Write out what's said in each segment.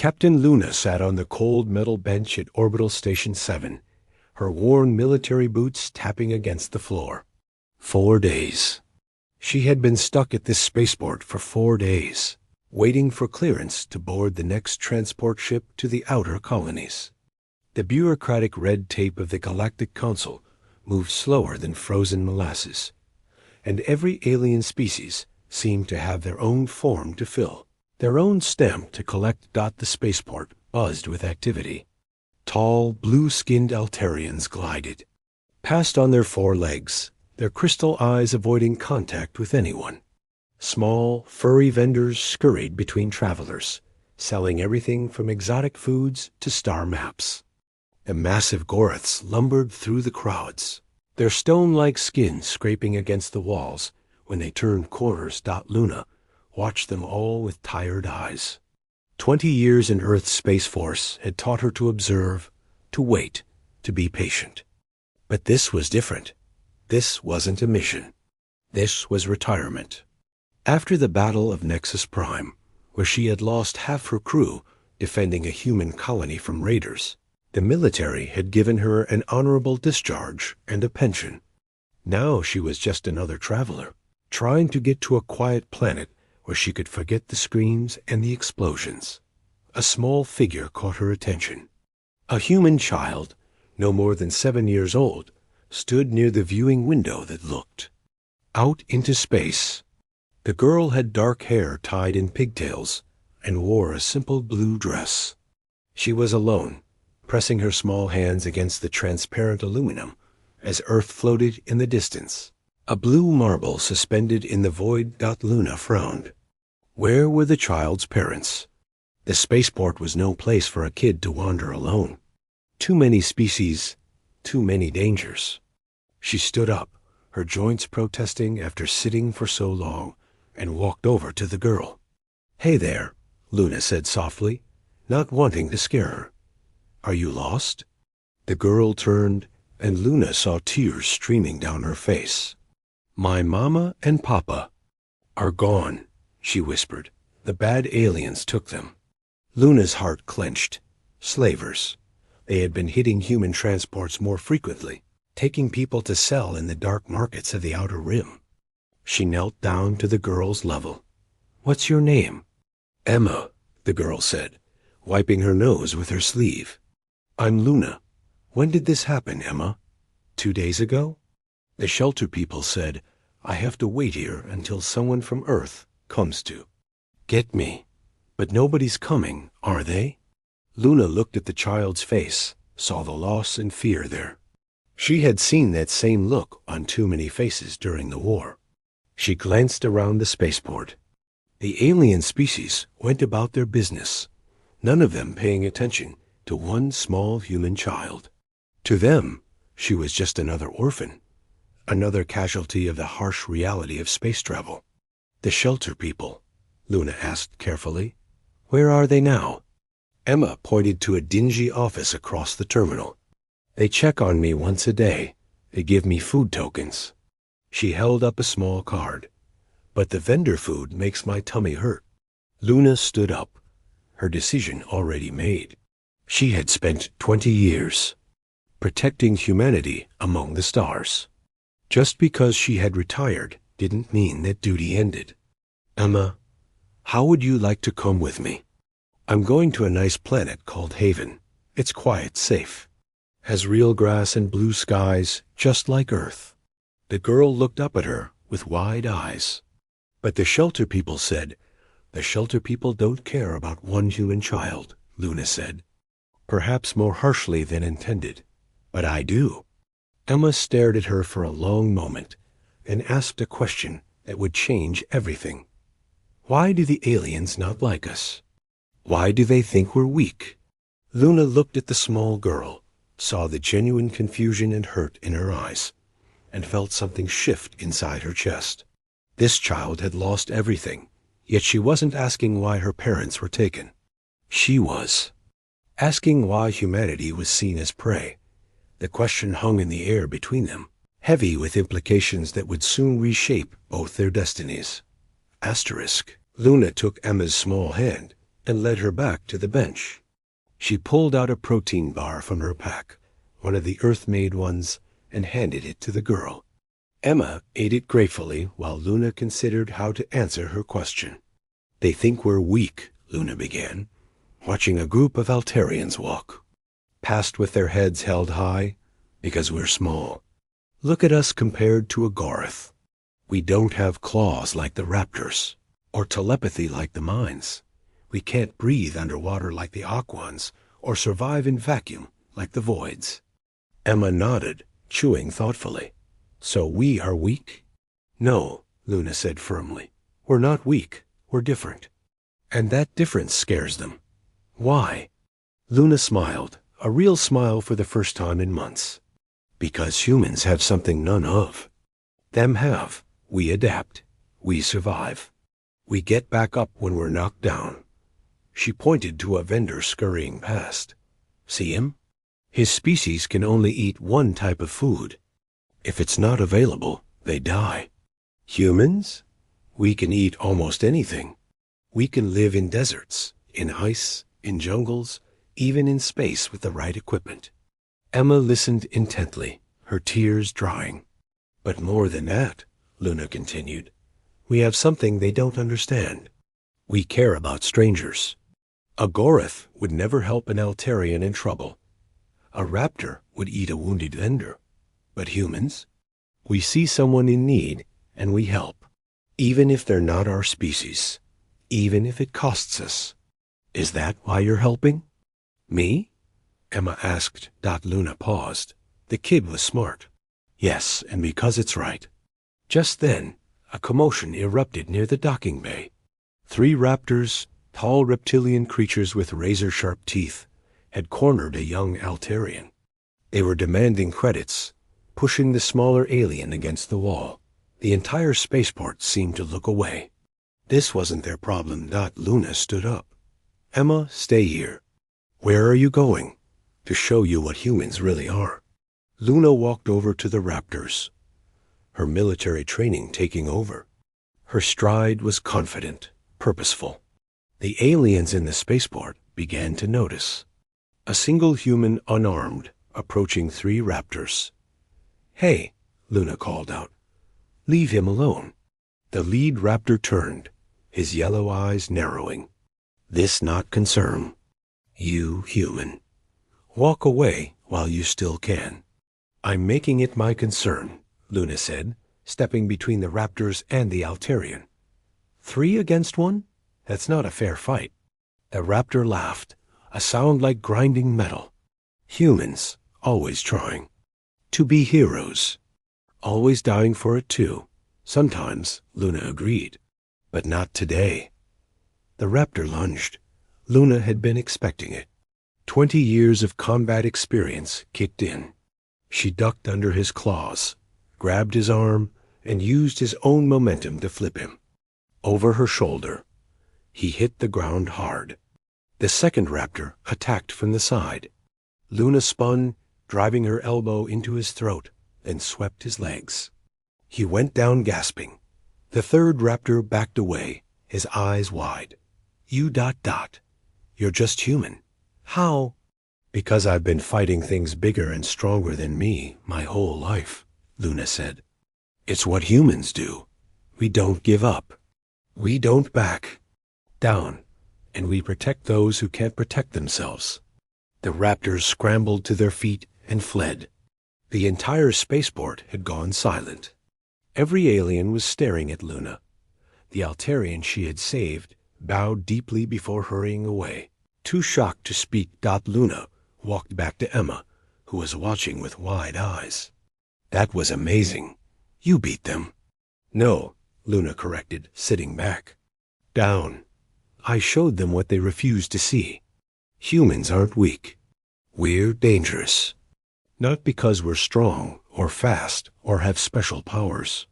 Captain Luna sat on the cold metal bench at Orbital Station 7, her worn military boots tapping against the floor. 4 days. She had been stuck at this spaceport for 4 days, waiting for clearance to board the next transport ship to the outer colonies. The bureaucratic red tape of the Galactic Council moved slower than frozen molasses, and every alien species seemed to have their own form to fill, their own stamp to collect. The spaceport buzzed with activity. Tall, blue-skinned Altarians glided, passed on their 4 legs, their crystal eyes avoiding contact with anyone. Small, furry vendors scurried between travelers, selling everything from exotic foods to star maps. The massive Goraths lumbered through the crowds, their stone-like skins scraping against the walls when they turned corners. Luna watched them all with tired eyes. 20 years in Earth's Space Force had taught her to observe, to wait, to be patient. But this was different. This wasn't a mission. This was retirement. After the Battle of Nexus Prime, where she had lost half her crew defending a human colony from raiders, the military had given her an honorable discharge and a pension. Now she was just another traveler, trying to get to a quiet planet where she could forget the screams and the explosions. A small figure caught her attention. A human child, no more than 7 years old, stood near the viewing window that looked out into space. The girl had dark hair tied in pigtails and wore a simple blue dress. She was alone, pressing her small hands against the transparent aluminum as Earth floated in the distance. A blue marble suspended in the void. Luna frowned. Where were the child's parents? The spaceport was no place for a kid to wander alone. Too many species, too many dangers. She stood up, her joints protesting after sitting for so long, and walked over to the girl. "Hey there," Luna said softly, not wanting to scare her. "Are you lost?" The girl turned, and Luna saw tears streaming down her face. "My mama and papa are gone," she whispered. "The bad aliens took them." Luna's heart clenched. Slavers. They had been hitting human transports more frequently, taking people to sell in the dark markets of the Outer Rim. She knelt down to the girl's level. "What's your name?" "Emma," the girl said, wiping her nose with her sleeve. "I'm Luna. When did this happen, Emma? 2 days ago?" The shelter people said, "I have to wait here until someone from Earth comes to get me. But nobody's coming, are they?" Luna looked at the child's face, saw the loss and fear there. She had seen that same look on too many faces during the war. She glanced around the spaceport. The alien species went about their business, none of them paying attention to one small human child. To them, she was just another orphan, another casualty of the harsh reality of space travel. "The shelter people," Luna asked carefully. "Where are they now?" Emma pointed to a dingy office across the terminal. "They check on me once a day. They give me food tokens." She held up a small card. "But the vendor food makes my tummy hurt." Luna stood up, her decision already made. She had spent 20 years protecting humanity among the stars. Just because she had retired didn't mean that duty ended. "Emma, how would you like to come with me? I'm going to a nice planet called Haven. It's quiet, safe. Has real grass and blue skies, just like Earth." The girl looked up at her with wide eyes. "But the shelter people said." "The shelter people don't care about one human child," Luna said, perhaps more harshly than intended. "But I do." Emma stared at her for a long moment, and asked a question that would change everything. "Why do the aliens not like us? Why do they think we're weak?" Luna looked at the small girl, saw the genuine confusion and hurt in her eyes, and felt something shift inside her chest. This child had lost everything, yet she wasn't asking why her parents were taken. She was asking why humanity was seen as prey. The question hung in the air between them, heavy with implications that would soon reshape both their destinies. Asterisk. Luna took Emma's small hand and led her back to the bench. She pulled out a protein bar from her pack, one of the Earth-made ones, and handed it to the girl. Emma ate it gratefully while Luna considered how to answer her question. "They think we're weak," Luna began, watching a group of Altarians walk past with their heads held high, because we're small. Look at us compared to a Gorath. We don't have claws like the raptors, or telepathy like the mines. We can't breathe underwater like the Aquans, or survive in vacuum like the voids. Emma nodded, chewing thoughtfully. "So we are weak?" "No," Luna said firmly. "We're not weak. We're different." And that difference scares them. "Why?" Luna smiled, a real smile for the first time in months. "Because humans have something none of. Them have. We adapt. We survive. We get back up when we're knocked down." She pointed to a vendor scurrying past. "See him? His species can only eat one type of food. If it's not available, they die. Humans? We can eat almost anything. We can live in deserts, in ice, in jungles, even in space with the right equipment." Emma listened intently, her tears drying. "But more than that," Luna continued, "we have something they don't understand. We care about strangers. A Gorath would never help an Altarian in trouble. A raptor would eat a wounded vendor. But humans? We see someone in need, and we help. Even if they're not our species. Even if it costs us. Is that why you're helping?" "Me?" Emma asked. Luna paused. The kid was smart. "Yes, and because it's right." Just then, a commotion erupted near the docking bay. 3 raptors, tall reptilian creatures with razor-sharp teeth, had cornered a young Altarian. They were demanding credits, pushing the smaller alien against the wall. The entire spaceport seemed to look away. This wasn't their problem. Luna stood up. "Emma, stay here." "Where are you going?" "To show you what humans really are." Luna walked over to the raptors, her military training taking over. Her stride was confident, purposeful. The aliens in the spaceport began to notice. A single human unarmed, approaching 3 raptors. "Hey," Luna called out. "Leave him alone." The lead raptor turned, his yellow eyes narrowing. "This not concern. You human. Walk away while you still can." "I'm making it my concern," Luna said, stepping between the raptors and the Altarian. 3 against 1? That's not a fair fight." The raptor laughed, a sound like grinding metal. "Humans, always trying. To be heroes. Always dying for it too. Sometimes," Luna agreed. "But not today." The raptor lunged. Luna had been expecting it. 20 years of combat experience kicked in. She ducked under his claws, grabbed his arm, and used his own momentum to flip him. Over her shoulder. He hit the ground hard. The second raptor attacked from the side. Luna spun, driving her elbow into his throat, and swept his legs. He went down gasping. The third raptor backed away, his eyes wide. "You ... You're just human. How?" "Because I've been fighting things bigger and stronger than me my whole life," Luna said. "It's what humans do. We don't give up. We don't back down, and we protect those who can't protect themselves." The raptors scrambled to their feet and fled. The entire spaceport had gone silent. Every alien was staring at Luna. The Altarian she had saved bowed deeply before hurrying away. Too shocked to speak, Luna walked back to Emma, who was watching with wide eyes. "That was amazing. You beat them." "No," Luna corrected, sitting back. "Down. I showed them what they refused to see. Humans aren't weak. We're dangerous. Not because we're strong or fast or have special powers.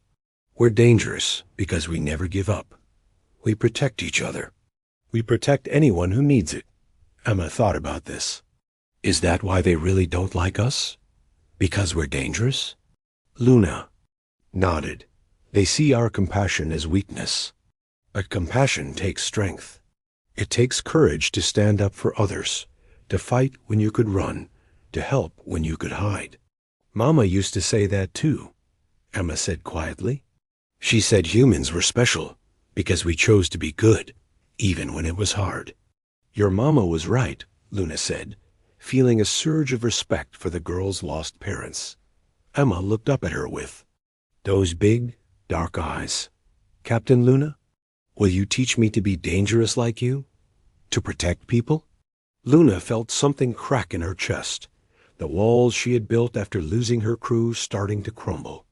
We're dangerous because we never give up. We protect each other. We protect anyone who needs it." Emma thought about this. "Is that why they really don't like us? Because we're dangerous?" Luna nodded. "They see our compassion as weakness. But compassion takes strength. It takes courage to stand up for others, to fight when you could run, to help when you could hide. Mama used to say that too, Emma said quietly. She said humans were special because we chose to be good, even when it was hard. Your mama was right, Luna said, feeling a surge of respect for the girl's lost parents. Emma looked up at her with those big, dark eyes. Captain Luna, will you teach me to be dangerous like you? To protect people? Luna felt something crack in her chest, the walls she had built after losing her crew starting to crumble.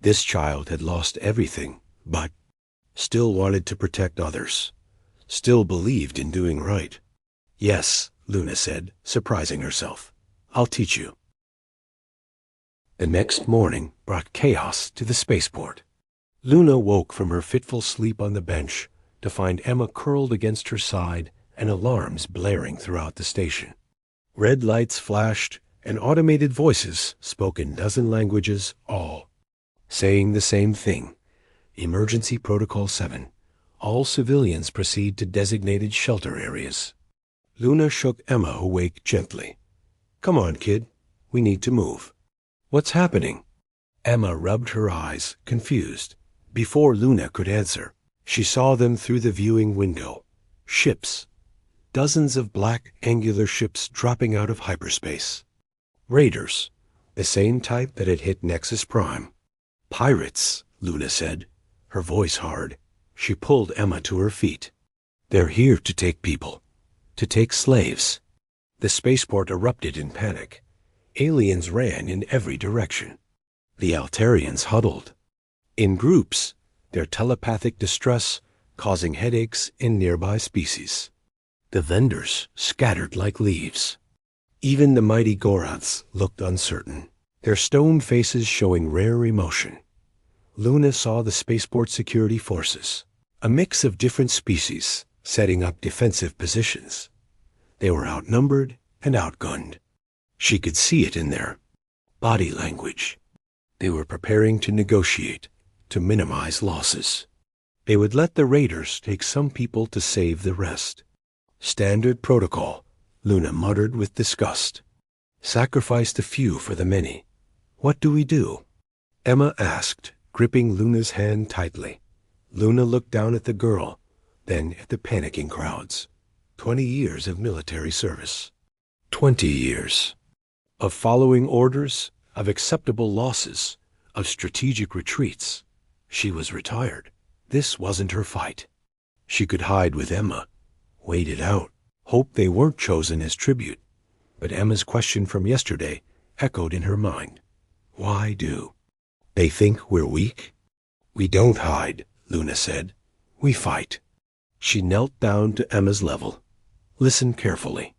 This child had lost everything, but still wanted to protect others, still believed in doing right. Yes, Luna said, surprising herself. I'll teach you. The next morning brought chaos to the spaceport. Luna woke from her fitful sleep on the bench to find Emma curled against her side and alarms blaring throughout the station. Red lights flashed and automated voices spoke in dozen languages, all saying the same thing. Emergency Protocol 7. All civilians proceed to designated shelter areas. Luna shook Emma awake gently. Come on, kid. We need to move. What's happening? Emma rubbed her eyes, confused. Before Luna could answer, she saw them through the viewing window. Ships. Dozens of black, angular ships dropping out of hyperspace. Raiders. The same type that had hit Nexus Prime. Pirates, Luna said, her voice hard. She pulled Emma to her feet. They're here to take people. To take slaves. The spaceport erupted in panic. Aliens ran in every direction. The Altarians huddled. In groups, their telepathic distress causing headaches in nearby species. The vendors scattered like leaves. Even the mighty Goraths looked uncertain, their stone faces showing rare emotion. Luna saw the spaceport security forces, a mix of different species, setting up defensive positions. They were outnumbered and outgunned. She could see it in their body language. They were preparing to negotiate, to minimize losses. They would let the raiders take some people to save the rest. Standard protocol, Luna muttered with disgust. Sacrifice the few for the many. What do we do? Emma asked, gripping Luna's hand tightly. Luna looked down at the girl, then at the panicking crowds. 20 years of military service. 20 years. Of following orders, of acceptable losses, of strategic retreats. She was retired. This wasn't her fight. She could hide with Emma, wait it out, hope they weren't chosen as tribute. But Emma's question from yesterday echoed in her mind. Why do? They think we're weak? We don't hide, Luna said. We fight. She knelt down to Emma's level. Listen carefully.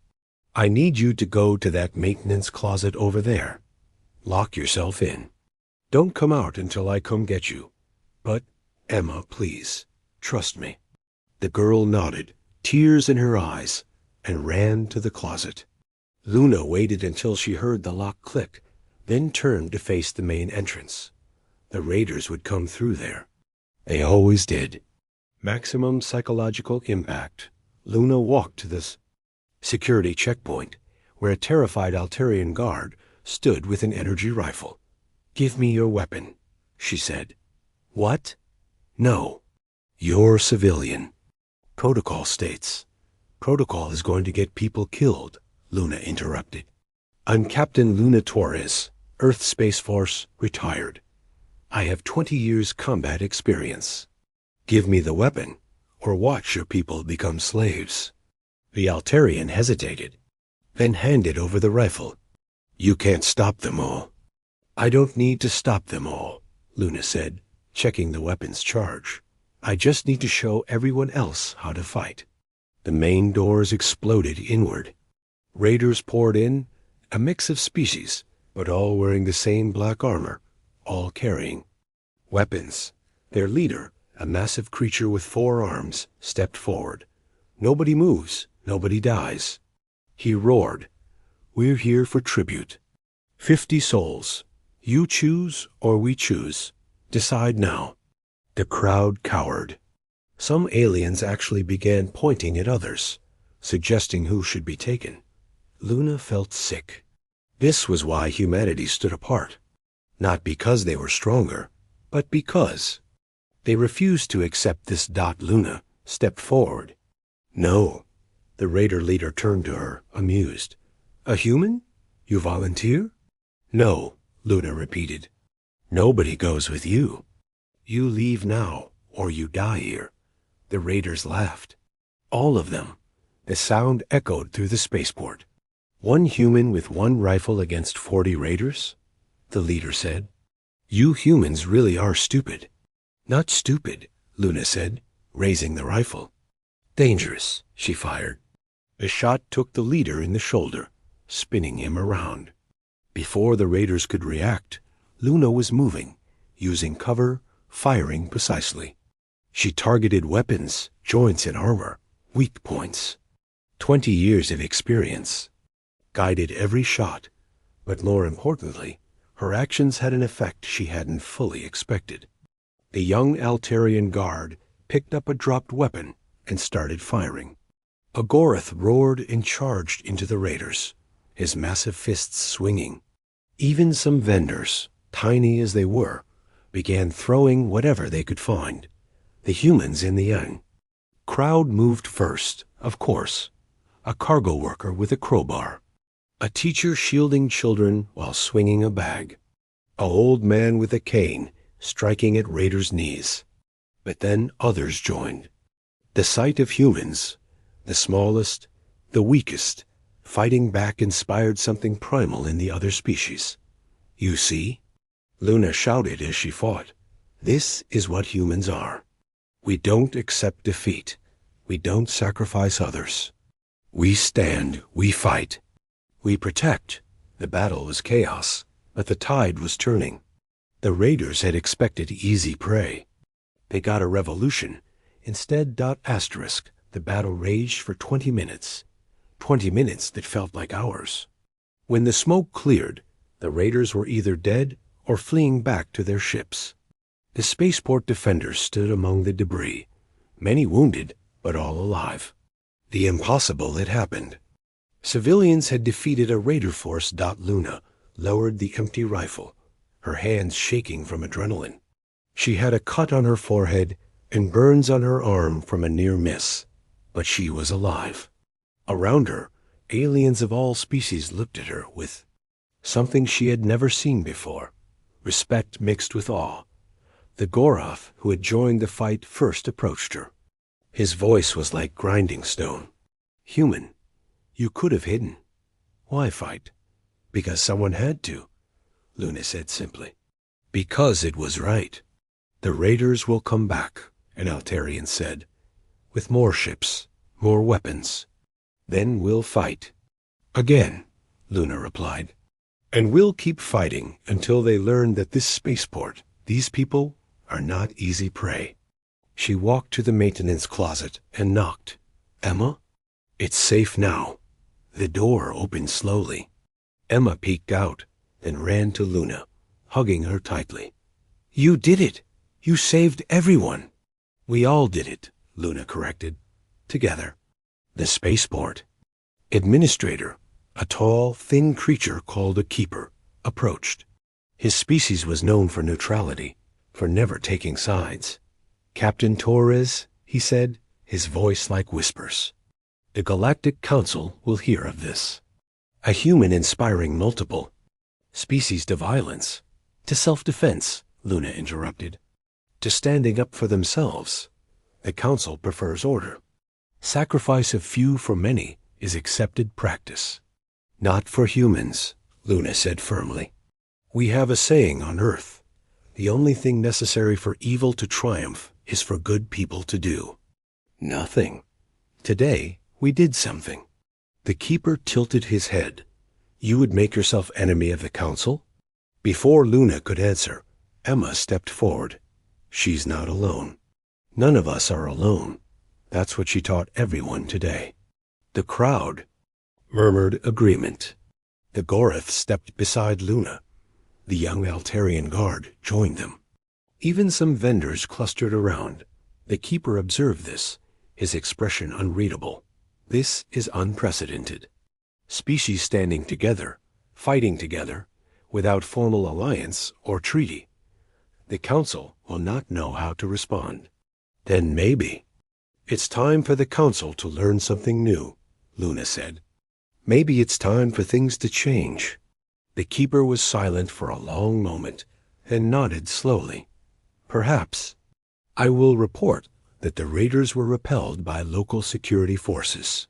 I need you to go to that maintenance closet over there. Lock yourself in. Don't come out until I come get you. But, Emma, please, trust me. The girl nodded, tears in her eyes, and ran to the closet. Luna waited until she heard the lock click, then turned to face the main entrance. The raiders would come through there. They always did. Maximum psychological impact. Luna walked to this security checkpoint, where a terrified Altarian guard stood with an energy rifle. Give me your weapon, she said. What? No. You're civilian. Protocol states. Protocol is going to get people killed, Luna interrupted. I'm Captain Luna Torres, Earth Space Force, retired. I have 20 years combat experience. Give me the weapon, or watch your people become slaves. The Altarian hesitated, then handed over the rifle. You can't stop them all. I don't need to stop them all, Luna said, checking the weapon's charge. I just need to show everyone else how to fight. The main doors exploded inward. Raiders poured in, a mix of species, but all wearing the same black armor, all carrying weapons. Their leader, a massive creature with 4 arms, stepped forward. Nobody moves, nobody dies. He roared, We're here for tribute. 50 souls. You choose or we choose. Decide now. The crowd cowered. Some aliens actually began pointing at others, suggesting who should be taken. Luna felt sick. This was why humanity stood apart. Not because they were stronger, but because they refused to accept this. Luna stepped forward. No. The raider leader turned to her, amused. A human? You volunteer? No, Luna repeated. Nobody goes with you. You leave now, or you die here. The raiders laughed. All of them. The sound echoed through the spaceport. One human with one rifle against 40 raiders? The leader said. You humans really are stupid. Not stupid, Luna said, raising the rifle. Dangerous, she fired. The shot took the leader in the shoulder, spinning him around. Before the raiders could react, Luna was moving, using cover, firing precisely. She targeted weapons, joints and armor, weak points. 20 years of experience. Guided every shot, but more importantly, her actions had an effect she hadn't fully expected. The young Altarian guard picked up a dropped weapon and started firing. A Gorath roared and charged into the raiders, his massive fists swinging. Even some vendors, tiny as they were, began throwing whatever they could find. The humans in the end. Crowd moved first, of course. A cargo worker with a crowbar. A teacher shielding children while swinging a bag. An old man with a cane striking at raiders' knees. But then others joined. The sight of humans, the smallest, the weakest, fighting back inspired something primal in the other species. You see? Luna shouted as she fought. This is what humans are. We don't accept defeat. We don't sacrifice others. We stand, we fight. We protect. The battle was chaos, but the tide was turning. The raiders had expected easy prey. They got a revolution. Instead, the battle raged for 20 minutes. 20 minutes that felt like hours. When the smoke cleared, the raiders were either dead or fleeing back to their ships. The spaceport defenders stood among the debris, many wounded, but all alive. The impossible had happened. Civilians had defeated a raider force. Luna lowered the empty rifle, her hands shaking from adrenaline. She had a cut on her forehead and burns on her arm from a near miss, but she was alive. Around her, aliens of all species looked at her with something she had never seen before, respect mixed with awe. The Gorath who had joined the fight first approached her. His voice was like grinding stone. Human, you could have hidden. Why fight? Because someone had to, Luna said simply. Because it was right. The raiders will come back, an Altarian said, with more ships, more weapons. Then we'll fight. Again, Luna replied. And we'll keep fighting until they learn that this spaceport, these people, are not easy prey. She walked to the maintenance closet and knocked. Emma? It's safe now. The door opened slowly. Emma peeked out, then ran to Luna, hugging her tightly. You did it! You saved everyone! We all did it, Luna corrected. Together. The spaceport. Administrator, a tall, thin creature called a keeper, approached. His species was known for neutrality, for never taking sides. Captain Torres, he said, his voice like whispers. The Galactic Council will hear of this. A human inspiring multiple species to violence, to self-defense, Luna interrupted, to standing up for themselves. The Council prefers order. Sacrifice of few for many is accepted practice. Not for humans, Luna said firmly. We have a saying on Earth. The only thing necessary for evil to triumph is for good people to do nothing. Today, we did something. The keeper tilted his head. You would make yourself enemy of the council? Before Luna could answer, Emma stepped forward. She's not alone. None of us are alone. That's what she taught everyone today. The crowd murmured agreement. The Gorath stepped beside Luna. The young Altarian guard joined them. Even some vendors clustered around. The keeper observed this, his expression unreadable. This is unprecedented. Species standing together, fighting together, without formal alliance or treaty. The Council will not know how to respond. Then maybe. It's time for the Council to learn something new, Luna said. Maybe it's time for things to change. The keeper was silent for a long moment and nodded slowly. Perhaps. I will report that the raiders were repelled by local security forces.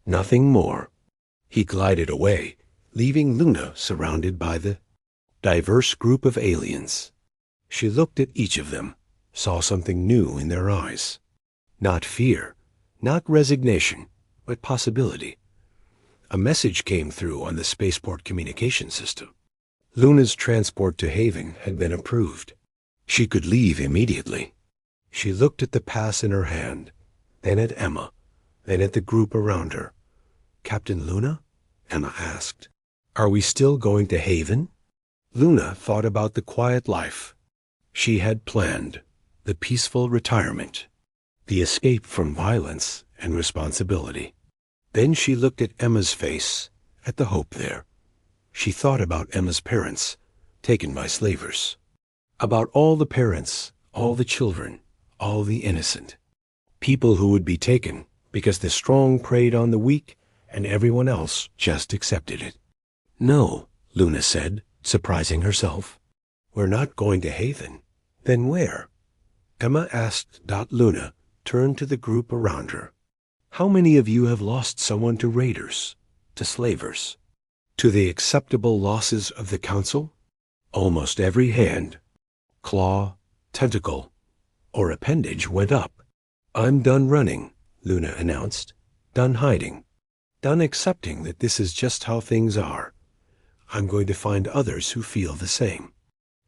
Nothing more. He glided away, leaving Luna surrounded by the diverse group of aliens. She looked at each of them, saw something new in their eyes. Not fear, not resignation, but possibility. A message came through on the Spaceport communication system. Luna's transport to Haven had been approved. She could leave immediately. She looked at the pass in her hand, then at Emma, then at the group around her. Captain Luna? Emma asked. Are we still going to Haven? Luna thought about the quiet life she had planned, the peaceful retirement, the escape from violence and responsibility. Then she looked at Emma's face, at the hope there. She thought about Emma's parents, taken by slavers. About all the parents, all the children, all the innocent. People who would be taken because the strong preyed on the weak and everyone else just accepted it. No, Luna said, surprising herself. We're not going to Haven. Then where? Emma asked. Luna turned to the group around her. How many of you have lost someone to raiders, to slavers, to the acceptable losses of the Council? Almost every hand, claw, tentacle, or appendage went up. I'm done running, Luna announced. Done hiding. Done accepting that this is just how things are. I'm going to find others who feel the same.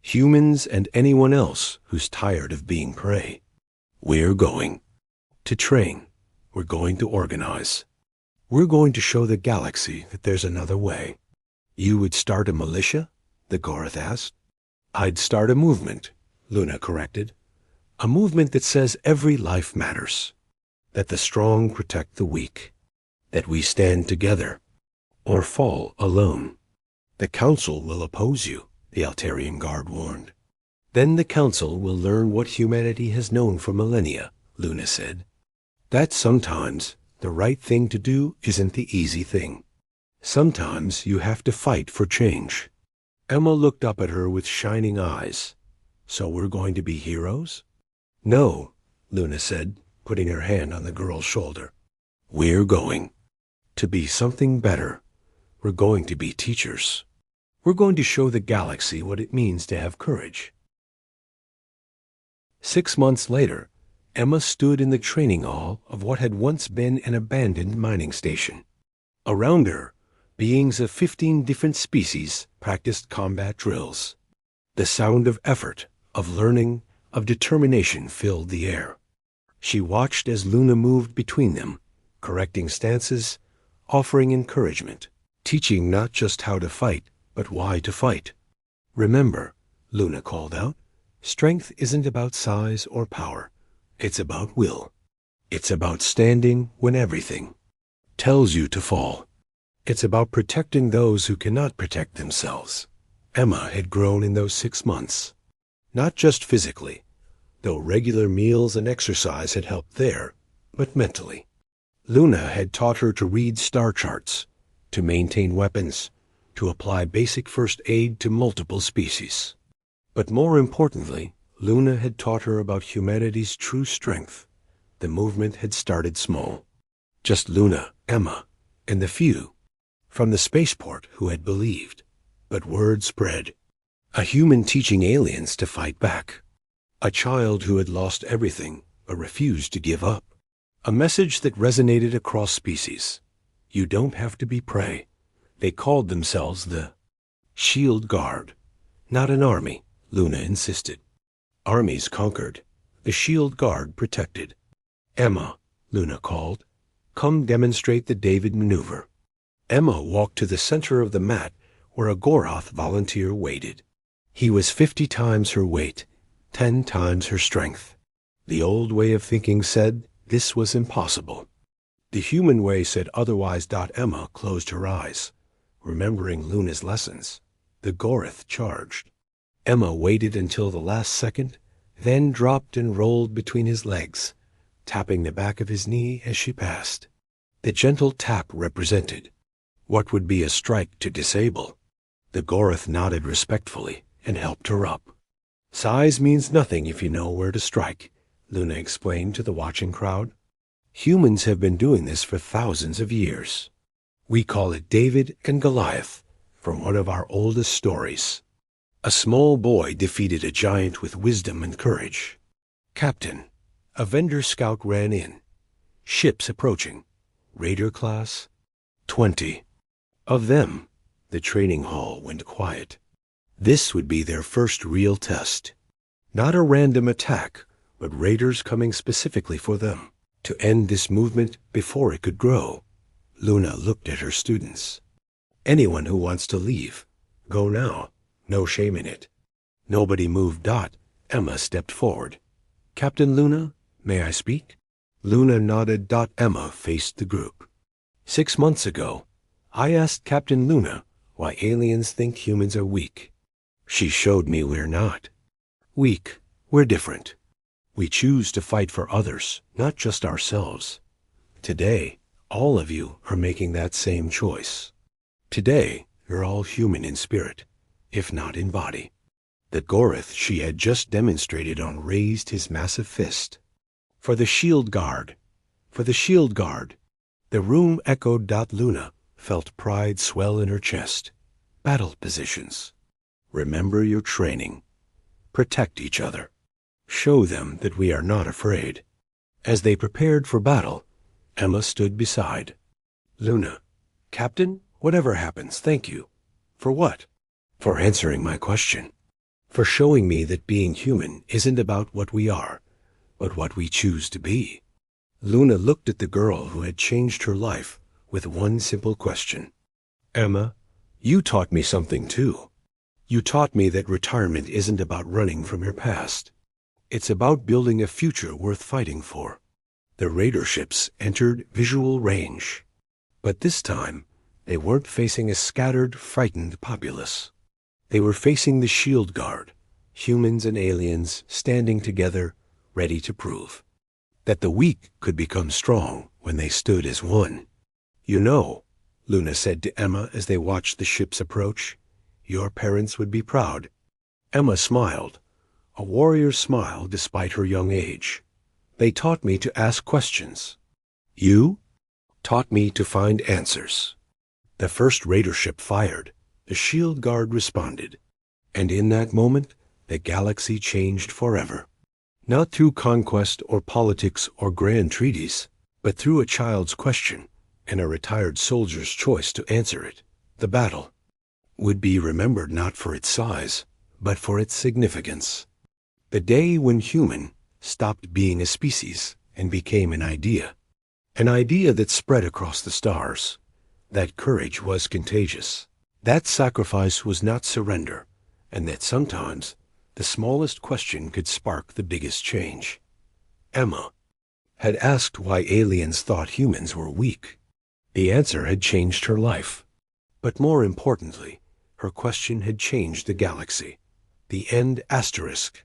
Humans and anyone else who's tired of being prey. We're going to train. We're going to organize. We're going to show the galaxy that there's another way. You would start a militia? The Gorath asked. I'd start a movement, Luna corrected. A movement that says every life matters. That the strong protect the weak. That we stand together or fall alone. The Council will oppose you, the Altarian Guard warned. Then the Council will learn what humanity has known for millennia, Luna said. That sometimes the right thing to do isn't the easy thing. Sometimes you have to fight for change. Emma looked up at her with shining eyes. So we're going to be heroes? No, Luna said, putting her hand on the girl's shoulder. We're going to be something better. We're going to be teachers. We're going to show the galaxy what it means to have courage. 6 months later, Emma stood in the training hall of what had once been an abandoned mining station. Around her, beings of 15 different species practiced combat drills. The sound of effort, of learning, of determination filled the air. She watched as Luna moved between them, correcting stances, offering encouragement, teaching not just how to fight, but why to fight. Remember, Luna called out, strength isn't about size or power. It's about will. It's about standing when everything tells you to fall. It's about protecting those who cannot protect themselves. Emma had grown in those 6 months. Not just physically, though regular meals and exercise had helped there, but mentally. Luna had taught her to read star charts, to maintain weapons, to apply basic first aid to multiple species. But more importantly, Luna had taught her about humanity's true strength. The movement had started small. Just Luna, Emma, and the few from the Spaceport who had believed. But word spread. A human teaching aliens to fight back. A child who had lost everything but refused to give up. A message that resonated across species. You don't have to be prey. They called themselves the Shield Guard. Not an army, Luna insisted. Armies conquered. The Shield Guard protected. Emma, Luna called. Come demonstrate the David maneuver. Emma walked to the center of the mat where a Gorath volunteer waited. He was 50 times her weight, 10 times her strength. The old way of thinking said this was impossible. The human way said otherwise. Emma closed her eyes, remembering Luna's lessons. The Gorith charged. Emma waited until the last second, then dropped and rolled between his legs, tapping the back of his knee as she passed. The gentle tap represented what would be a strike to disable. The Gorith nodded respectfully and helped her up. Size means nothing if you know where to strike, Luna explained to the watching crowd. Humans have been doing this for thousands of years. We call it David and Goliath, from one of our oldest stories. A small boy defeated a giant with wisdom and courage. Captain, a vendor scout ran in. Ships approaching. Raider class, 20. Of them, the training hall went quiet. This would be their first real test. Not a random attack, but raiders coming specifically for them, to end this movement before it could grow. Luna looked at her students. Anyone who wants to leave, go now. No shame in it. Nobody moved. Emma stepped forward. Captain Luna, may I speak? Luna nodded. Emma faced the group. 6 months ago, I asked Captain Luna why aliens think humans are weak. She showed me we're not. Weak, we're different. We choose to fight for others, not just ourselves. Today, all of you are making that same choice. Today, you're all human in spirit, if not in body. The Gorith she had just demonstrated on raised his massive fist. For the shield guard, for the shield guard. The room echoed. Luna felt pride swell in her chest. Battle positions. Remember your training. Protect each other. Show them that we are not afraid. As they prepared for battle, Emma stood beside. Luna, Captain, whatever happens, thank you. For what? For answering my question. For showing me that being human isn't about what we are, but what we choose to be. Luna looked at the girl who had changed her life with one simple question. Emma, you taught me something too. You taught me that retirement isn't about running from your past. It's about building a future worth fighting for. The raider ships entered visual range. But this time, they weren't facing a scattered, frightened populace. They were facing the shield guard, humans and aliens standing together, ready to prove that the weak could become strong when they stood as one. You know, Luna said to Emma as they watched the ships approach, your parents would be proud. Emma smiled, a warrior's smile despite her young age. They taught me to ask questions. You taught me to find answers. The first raider ship fired. The shield guard responded. And in that moment, the galaxy changed forever. Not through conquest or politics or grand treaties, but through a child's question and a retired soldier's choice to answer it. The battle would be remembered not for its size, but for its significance. The day when human stopped being a species and became an idea that spread across the stars. That courage was contagious. That sacrifice was not surrender, and that sometimes the smallest question could spark the biggest change. Emma had asked why aliens thought humans were weak. The answer had changed her life. But more importantly, her question had changed the galaxy. The end asterisk